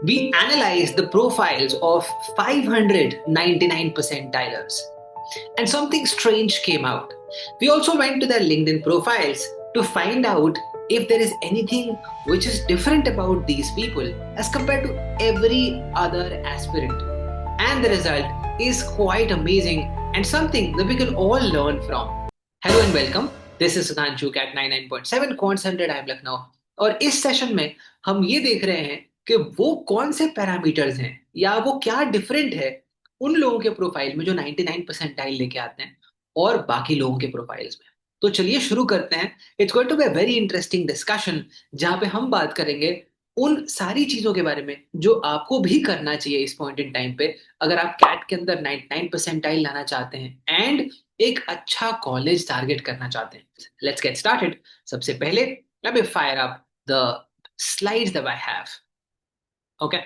We analyzed the profiles of 599 percentilers, and something strange came out. We also went to their LinkedIn profiles to find out if there is anything which is different about these people as compared to every other aspirant. And the result is quite amazing and something that we can all learn from. Hello and welcome. This is Sudhanshu at 99.7 Quants 100 I'm Lucknow. और इस session में हम ये देख रहे हैं कि वो कौन से पैरामीटर्स हैं या वो क्या डिफरेंट है उन लोगों के प्रोफाइल में जो 99 परसेंटाइल लेके आते हैं और बाकी लोगों के प्रोफाइल्स में। तो चलिए शुरू करते हैं। It's going to be a very interesting discussion जहां पे हम बात करेंगे उन सारी चीजों के बारे में जो आपको भी करना चाहिए इस पॉइंट इन टाइम पे अगर आप कैट के अंदर 99 परसेंटाइल लाना चाहते हैं एंड एक अच्छा कॉलेज टारगेट करना चाहते हैं। Let's get started. सबसे पहले let me fire up the slides that I have. Okay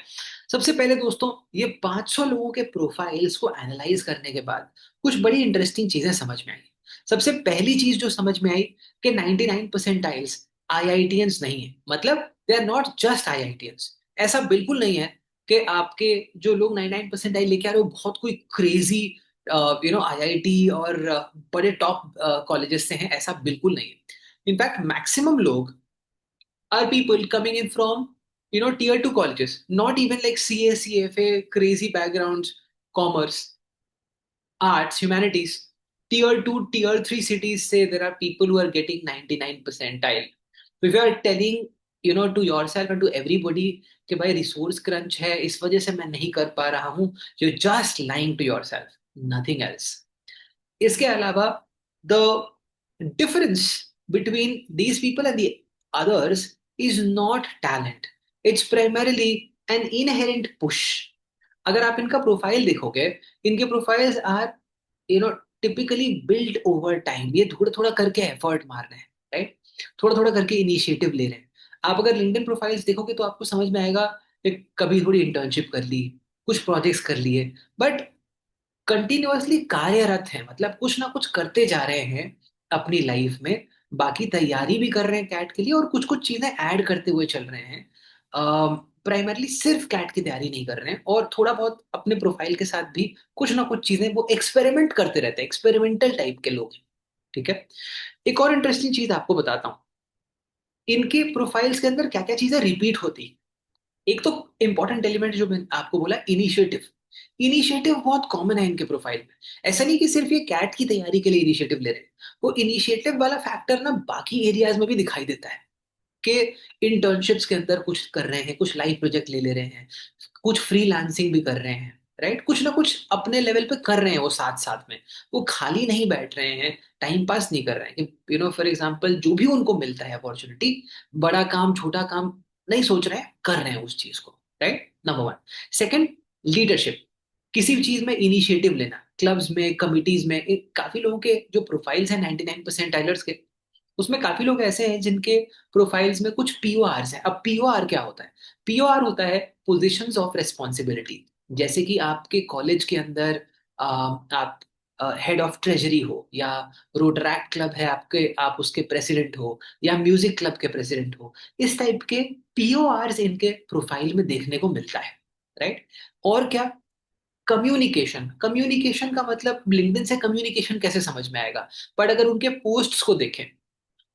सबसे पहले दोस्तों ये 500 लोगों के प्रोफाइल्स को एनालाइज करने के बाद कुछ बड़ी इंटरेस्टिंग चीजें समझ में आई। सबसे पहली चीज जो समझ में आई कि 99 परसेंटाइल्स आईआईटियंस नहीं है, मतलब they are not just IITians. ऐसा बिल्कुल नहीं है कि आपके जो लोग 99 परसेंटाइल लेके आ रहे हो बहुत कोई क्रेजी आईआईटी और बड़े टॉप कॉलेजेस से हैं, ऐसा बिल्कुल नहीं है। इनफैक्ट मैक्सिमम लोग are people coming in from tier 2 colleges, not even like CA, CFA, crazy backgrounds, commerce, arts, humanities. Tier 2, tier 3 cities say there are people who are getting 99 percentile. So if you are telling to yourself and to everybody कि भाई resource crunch है इस वजह से मैं नहीं कर पा रहा हूं, you just lying to yourself, nothing else. इसके अलावा the difference between these people and the others is not talent. It's primarily an inherent push. अगर आप इनका प्रोफाइल देखोगे, इनके profiles are typically build over time. ये थोड़ा थोड़ा करके एफर्ट मार रहे हैं, राइट? थोड़ा थोड़ा करके इनिशिएटिव ले रहे हैं। आप अगर लिंक्डइन प्रोफाइल्स देखोगे तो आपको समझ में आएगा कि कभी थोड़ी इंटर्नशिप कर ली, कुछ प्रोजेक्ट्स कर लिए, बट कंटिन्यूअसली कार्यरत हैं, मतलब कुछ ना कुछ करते जा रहे हैं अपनी लाइफ में। बाकी तैयारी भी कर रहे हैं कैट के लिए और कुछ कुछ चीजें ऐड करते हुए चल रहे हैं। प्राइमरली सिर्फ कैट की तैयारी नहीं कर रहे हैं और थोड़ा बहुत अपने प्रोफाइल के साथ भी कुछ ना कुछ चीजें वो एक्सपेरिमेंट करते रहते हैं, एक्सपेरिमेंटल टाइप के लोग हैं। ठीक है, एक और इंटरेस्टिंग चीज आपको बताता हूँ। इनके प्रोफाइल्स के अंदर क्या क्या चीजें रिपीट होती। एक तो इंपॉर्टेंट एलिमेंट जो मैंने आपको बोला, इनिशिएटिव। इनिशिएटिव बहुत कॉमन है इनके प्रोफाइल में। ऐसा नहीं कि सिर्फ ये कैट की तैयारी के लिए इनिशिएटिव ले रहे हैं, वो इनिशिएटिव वाला फैक्टर ना बाकी एरियाज में भी दिखाई देता है कि इंटर्नशिप्स के अंदर कुछ कर रहे हैं, कुछ लाइव प्रोजेक्ट ले ले रहे हैं, कुछ फ्रीलांसिंग भी कर रहे हैं, राइट? कुछ ना कुछ अपने लेवल पे कर रहे हैं वो साथ साथ में। वो खाली नहीं बैठ रहे हैं, टाइम पास नहीं कर रहे हैं कि फॉर एग्जांपल जो भी उनको मिलता है अपॉर्चुनिटी, बड़ा काम छोटा काम नहीं सोच रहे हैं, कर रहे हैं उस चीज को, right? Number one. Second, leadership. किसी भी चीज में इनिशिएटिव लेना, क्लब्स में, कमिटीज में। काफी लोगों के जो प्रोफाइल्स हैं 99 परसेंट टाइलर्स के, उसमें काफी लोग ऐसे हैं जिनके प्रोफाइल्स में कुछ पीओआर हैं। अब पीओआर क्या होता है? पीओआर होता है पोजीशंस ऑफ रिस्पॉन्सिबिलिटी। जैसे कि आपके कॉलेज के अंदर आप हेड ऑफ ट्रेजरी हो, या रोटरैक्ट क्लब है आपके, आप उसके प्रेसिडेंट हो, या म्यूजिक क्लब के प्रेसिडेंट हो। इस टाइप के पीओआर इनके प्रोफाइल में देखने को मिलता है, राइट? और क्या? कम्युनिकेशन। कम्युनिकेशन का मतलब लिंक्डइन से कम्युनिकेशन कैसे समझ में आएगा, पर अगर उनके पोस्ट्स को देखें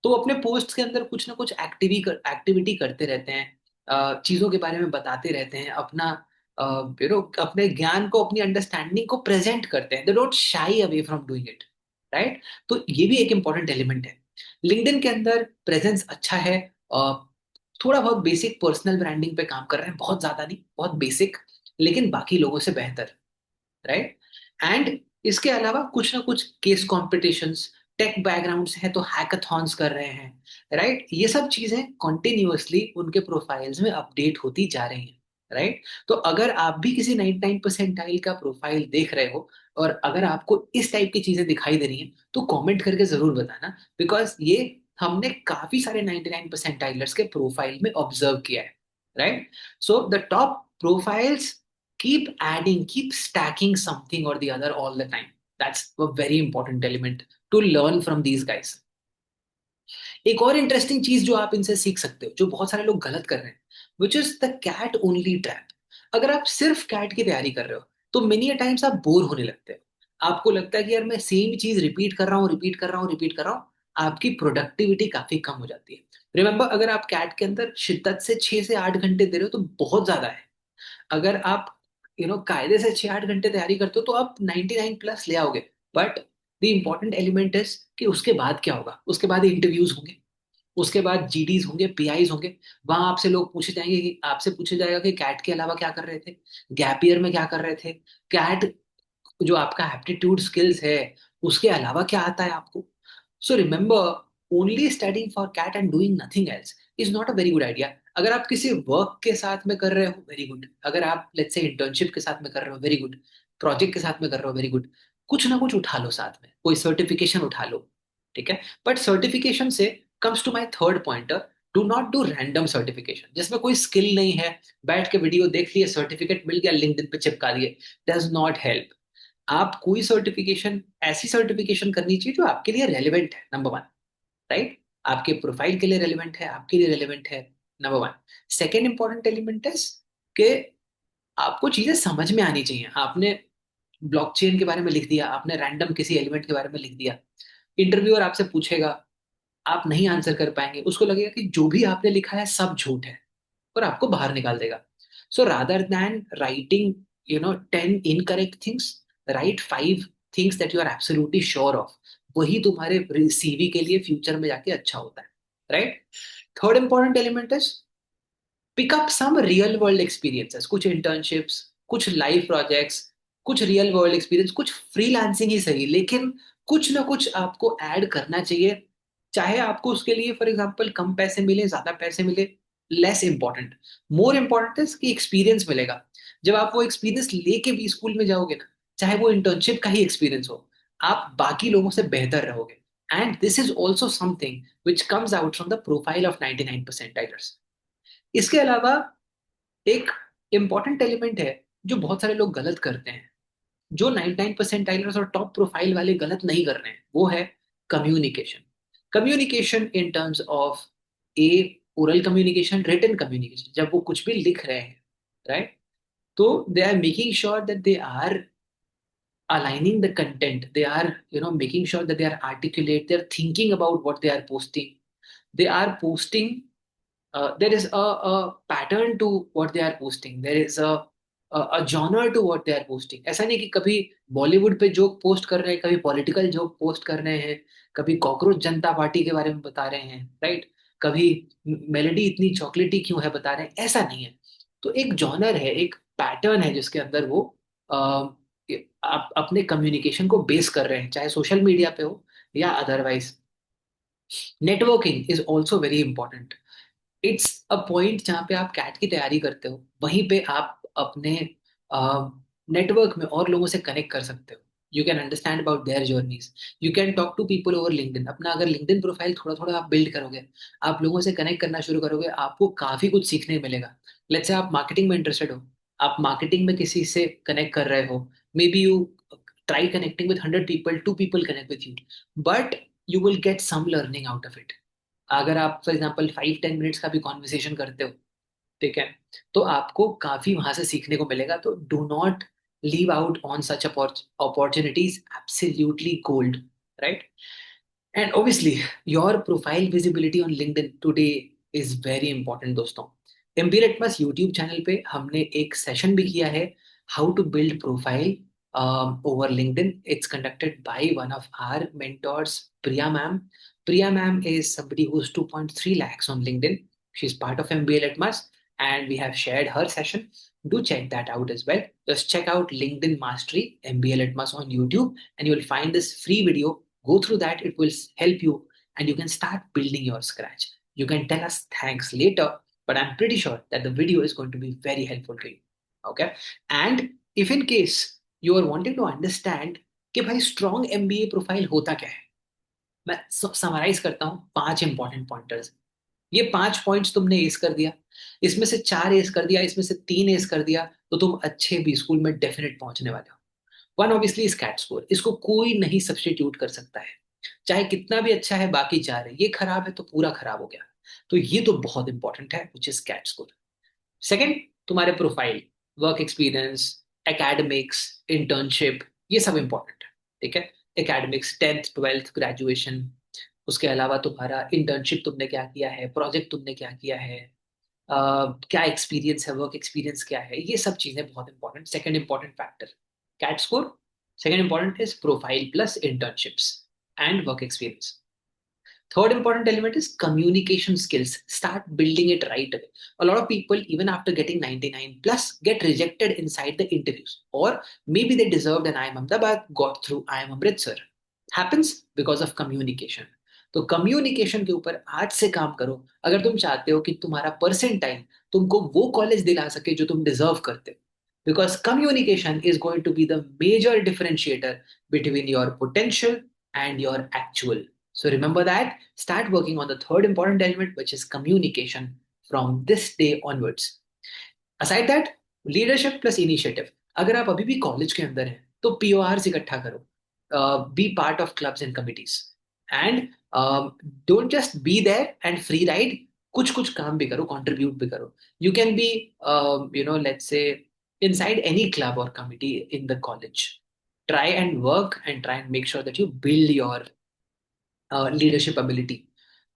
तो वो अपने पोस्ट के अंदर कुछ ना कुछ एक्टिविटी करते रहते हैं, चीजों के बारे में बताते रहते हैं, अपना अपने ज्ञान को, अपनी अंडरस्टैंडिंग को प्रेजेंट करते हैं। They don't shy away from doing it, right? तो ये भी एक इंपॉर्टेंट एलिमेंट है। लिंक्डइन के अंदर प्रेजेंस अच्छा है, थोड़ा बहुत बेसिक पर्सनल ब्रांडिंग पे काम कर रहे हैं, बहुत ज्यादा नहीं, बहुत बेसिक, लेकिन बाकी लोगों से बेहतर, राइट? एंड इसके अलावा कुछ ना कुछ केस कॉम्पिटिशन्स, टेक बैकग्राउंड्स हैं तो हैकाथॉन्स कर रहे हैं, राइट? ये सब चीजें कॉन्टिन्यूअसली उनके प्रोफाइल्स में अपडेट होती जा रही हैं, राइट? तो अगर आप भी किसी 99 परसेंटाइल का प्रोफाइल देख रहे हो और अगर आपको इस टाइप की चीजें दिखाई दे रही हैं तो कमेंट करके जरूर बताना, बिकॉज ये हमने काफी सारे 99 परसेंटाइलर्स के प्रोफाइल में ऑब्जर्व किया है, right? So the top profiles keep adding, keep stacking something or the other all the time. That's a very important element to learn from these guys. एक और इंटरेस्टिंग चीज जो आप इनसे सीख सकते हो, जो बहुत सारे लोग गलत कर रहे हैं, which is the CAT only trap. अगर आप सिर्फ कैट की तैयारी कर रहे हो तो मेनी टाइम्स आप बोर होने लगते हो। आपको लगता है कि यार मैं सेम चीज रिपीट कर रहा हूँ, रिपीट कर रहा हूँ, रिपीट कर रहा हूँ। आपकी प्रोडक्टिविटी काफी कम हो जाती है। रिमेंबर, अगर आप कैट के अंदर शिद्दत से 6 से 8 घंटे दे रहे हो तो बहुत ज्यादा है। अगर आप कायदे से 6 8 घंटे तैयारी करते हो तो आप 99 प्लस ले आओगे। But the important element is कि उसके बाद क्या होगा। उसके बाद इंटरव्यूज होंगे, उसके बाद जीडीज होंगे, पीआईज होंगे। वहां आपसे लोग पूछे जाएंगे कि आपसे पूछा जाएगा कि कैट के अलावा क्या कर रहे थे, गैप ईयर में क्या कर रहे थे, कैट जो आपका एप्टीट्यूड स्किल्स है उसके अलावा क्या आता है आपको। So remember, only studying for CAT and doing nothing else is not a very good idea. अगर आप किसी वर्क के साथ में कर रहे हो, वेरी गुड। अगर आप लेट्स से इंटर्नशिप के साथ में कर रहे हो, वेरी गुड। प्रोजेक्ट के साथ में कर रहे हो, वेरी गुड। कुछ ना कुछ उठा लो साथ में, कोई सर्टिफिकेशन उठा लो, ठीक है। बट सर्टिफिकेशन से comes to my third pointer, do not do random certification जिसमें कोई स्किल नहीं है। बैठ के वीडियो देख लिए, सर्टिफिकेट मिल गया, लिंक्डइन पे चिपका दिए, डज नॉट हेल्प। आप कोई सर्टिफिकेशन, ऐसी सर्टिफिकेशन करनी चाहिए जो आपके लिए रेलिवेंट है, नंबर वन। राइट, आपके प्रोफाइल के लिए रेलिवेंट है, आपके लिए रेलिवेंट है, number one. Second important element है कि आपको चीजें समझ में आनी चाहिए। आपने ब्लॉकचेन के बारे में लिख दिया, आपने रैंडम किसी एलिमेंट के बारे में लिख दिया, इंटरव्यूअर आपसे पूछेगा, आप नहीं आंसर कर पाएंगे, उसको लगेगा कि जो भी आपने लिखा है सब झूठ है और आपको बाहर निकाल देगा। So rather than writing 10 incorrect things, write 5 things that you are absolutely sure of. वही तुम्हारे सीवी के लिए फ्यूचर में जाके अच्छा होता है। Right. Third important element is pick up some real world experiences, कुछ इंटर्नशिप्स, कुछ लाइव प्रोजेक्ट्स, कुछ रियल वर्ल्ड एक्सपीरियंस, कुछ फ्रीलांसिंग ही सही, लेकिन कुछ ना कुछ आपको ऐड करना चाहिए। चाहे आपको उसके लिए फॉर एग्जांपल कम पैसे मिले, ज्यादा पैसे मिले, लेस इंपॉर्टेंट। मोर इंपॉर्टेंट है कि एक्सपीरियंस मिलेगा। जब आप वो एक्सपीरियंस लेके भी स्कूल में जाओगे ना, चाहे वो इंटर्नशिप का ही एक्सपीरियंस हो, आप बाकी लोगों से बेहतर रहोगे। And this is also something which comes out from the profile of 99% tigers. इसके अलावा एक इंपॉर्टेंट एलिमेंट है जो बहुत सारे लोग गलत करते हैं, जो 99% टाइलर्स और टॉप प्रोफाइल वाले गलत नहीं कर रहे हैं, वो है communication. Communication in terms of a oral communication, written communication. जब वो कुछ भी लिख रहे हैं, राइट, तो they are making sure that they are aligning the content, they are making sure that they are articulate, they're thinking about what they are posting, they are posting, there is a pattern to what they are posting, there is a genre to what they are posting। ऐसा नहीं कि कभी बॉलीवुड पे joke post कर रहे हैं, कभी political joke post कर रहे हैं, कभी कॉकरोच जनता पार्टी के बारे में बता रहे हैं, राइट, कभी मेलेडी इतनी चॉकलेटी क्यों है बता रहे हैं, ऐसा नहीं है। तो एक जॉनर है, एक पैटर्न है जिसके अंदर वो आप अपने कम्युनिकेशन को बेस कर रहे हैं, चाहे सोशल मीडिया पे हो या otherwise. Networking is also very important. It's a point जहाँ पे आप कैट की तैयारी करते हो, वहीं पे आप अपने नेटवर्क में और लोगों से कनेक्ट कर सकते हो। You can understand about their journeys, you can talk to people over LinkedIn. अपना अगर लिंक्डइन प्रोफाइल थोड़ा थोड़ा आप बिल्ड करोगे, आप लोगों से कनेक्ट करना शुरू करोगे, आपको काफी कुछ सीखने को मिलेगा। लेट्स से आप मार्केटिंग में इंटरेस्टेड हो, आप मार्केटिंग में किसी से कनेक्ट कर रहे हो, maybe you try connecting with 100 people, 2 people connect with you, but you will get some learning out of it. अगर आप फॉर एग्जाम्पल 5 10 मिनट्स का भी कॉन्वर्सेशन करते हो, ठीक है, तो आपको काफी वहां से सीखने को मिलेगा। तो do not leave out on such opportunities, absolutely gold. Right. And obviously your profile visibility on LinkedIn today is very important दोस्तों। एमबी रेटमस यूट्यूब चैनल पे हमने एक सेशन भी किया है, how to build profile over LinkedIn. It's conducted by one of our mentors, Priya ma'am. Priya ma'am is somebody who's 2.3 lakhs on LinkedIn. She's part of MBA Litmus and we have shared her session. Do check that out as well. Just check out LinkedIn Mastery MBA Litmus on YouTube and you'll find this free video. Go through that, it will help you and you can start building your scratch. You can tell us thanks later, but I'm pretty sure that the video is going to be very helpful to you. Okay? And if in case you are wanting to understand कि भाई strong MBA profile होता क्या है, मैं summarise करता हूँ 5 important pointers. ये 5 points तुमने एस कर दिया, इसमें से 4 एस कर दिया, इसमें से 3 एस कर दिया, तो तुम अच्छे बी स्कूल में डेफिनेट पहुंचने वाले हो। वन ऑब्वियसली स्कैट स्कोर, इसको कोई नहीं सब्स्टिट्यूट कर सकता है। चाहे कितना भी अच्छा है, बाकी 4 है, ये खराब है तो पूरा खराब हो गया। तो ये तो बहुत इंपॉर्टेंट है, विच इज स्कैट स्कोर। सेकंड, तुम्हारे profile, work experience, academics, internship, ये सब इंपॉर्टेंट है। ठीक है, एकेडमिक्स, 10th 12th ग्रेजुएशन, उसके अलावा तुम्हारा इंटर्नशिप तुमने क्या किया है, प्रोजेक्ट तुमने क्या किया है, क्या एक्सपीरियंस है, वर्क एक्सपीरियंस क्या है, ये सब चीजें बहुत important. Second important factor, CAT score. Second important is profile plus internships and work experience. Third important element is communication skills. Start building it right away. A lot of people, even after getting 99 plus, get rejected inside the interviews. Or maybe they deserved an IIM Ahmedabad, got through IIM Amritsar. Happens because of communication. तो communication के ऊपर आज से काम करो अगर तुम चाहते हो कि तुम्हारा परसेंटाइल तुमको वो कॉलेज दिला सके जो तुम डिजर्व करते हो, because communication is going to be the major differentiator between your potential and your actual. So remember that. Start working on the third important element, which is communication from this day onwards. Aside that, leadership plus initiative. अगर आप अभी भी college के अंदर हैं तो PORs इकट्ठा करो, be part of clubs and committees, and don't just be there and free ride. कुछ कुछ काम भी करो, कंट्रीब्यूट भी करो. You can be let's say inside any club or committee in the college. Try and work and try and make sure that you build your leadership ability.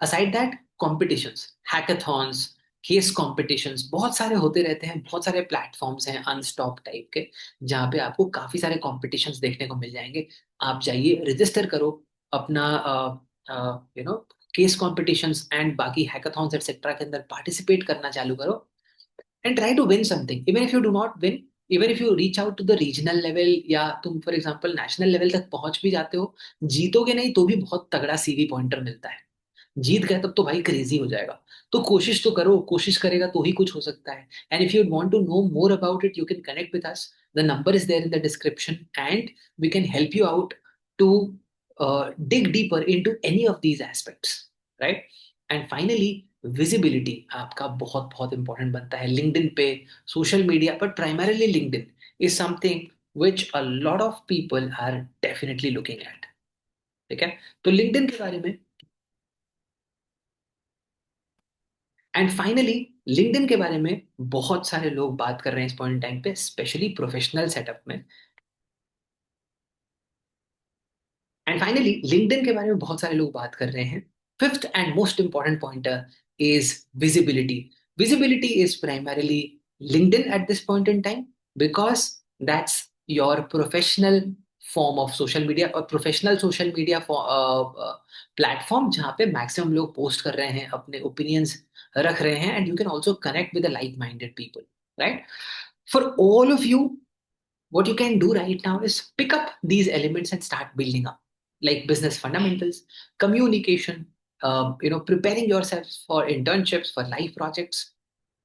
Aside that, competitions, hackathons, case competitions बहुत सारे होते रहते हैं. बहुत सारे platforms हैं Unstop type के जहाँ पे आपको काफी सारे कॉम्पिटिशन्स देखने को मिल जाएंगे. आप जाइए, रजिस्टर करो अपना केस कॉम्पिटिशन्स एंड बाकी हैकाथॉन्स एक्सेट्रा के अंदर पार्टिसिपेट करना चालू करो and try to win something. Even if you do not win, even if you reach out to the regional level या तुम फॉर एग्जांपल नेशनल लेवल तक पहुंच भी जाते हो, जीतोगे नहीं तो भी बहुत तगड़ा सीवी पॉइंटर मिलता है. जीत गए तब तो भाई क्रेजी हो जाएगा. तो कोशिश तो करो, कोशिश करेगा तो ही कुछ हो सकता है. And if you want to know more about it, you can connect with us. The number is there in the description and we can help you out to dig deeper into any of these aspects, right? And finally, visibility आपका बहुत बहुत important बनता है LinkedIn पे, social media पर. Primarily LinkedIn is something which a lot of people are definitely looking at. ठीक है, तो लिंक्डइन के बारे में. एंड फाइनली, लिंक्डइन के बारे में बहुत सारे लोग बात कर रहे हैं इस पॉइंट टाइम पे, स्पेशली प्रोफेशनल सेटअप में. एंड फाइनली, लिंक्डइन के बारे में बहुत सारे लोग बात कर रहे हैं. Fifth and most important pointer is visibility. Visibility is primarily LinkedIn at this point in time because that's your professional form of social media or professional social media for platform जहाँ पे maximum लोग post कर रहे हैं, अपने opinions रख रहे हैं, and you can also connect with the like-minded people, right? For all of you, what you can do right now is pick up these elements and start building up, like business fundamentals, communication, preparing yourself for internships, for live projects,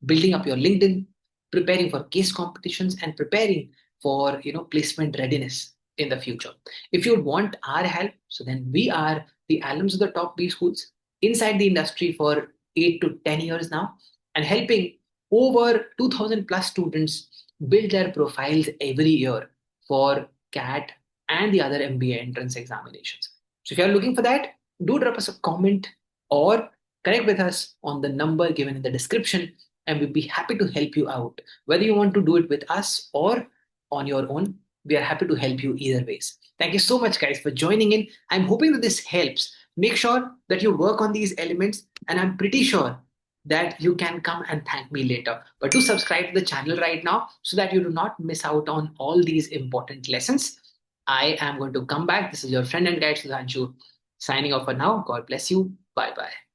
building up your LinkedIn, preparing for case competitions, and preparing for placement readiness in the future. If you want our help, so then we are the alums of the top B schools inside the industry for 8 to 10 years now, and helping over 2000 plus students build their profiles every year for CAT and the other MBA entrance examinations. So if you are looking for that, do drop us a comment or connect with us on the number given in the description, and we'll be happy to help you out. Whether you want to do it with us or on your own, we are happy to help you either ways. Thank you so much, guys, for joining in. I'm hoping that this helps. Make sure that you work on these elements, and I'm pretty sure that you can come and thank me later. But do subscribe to the channel right now so that you do not miss out on all these important lessons. I am going to come back. This is your friend and guide Sudhanshu signing off for now. God bless you. Bye bye.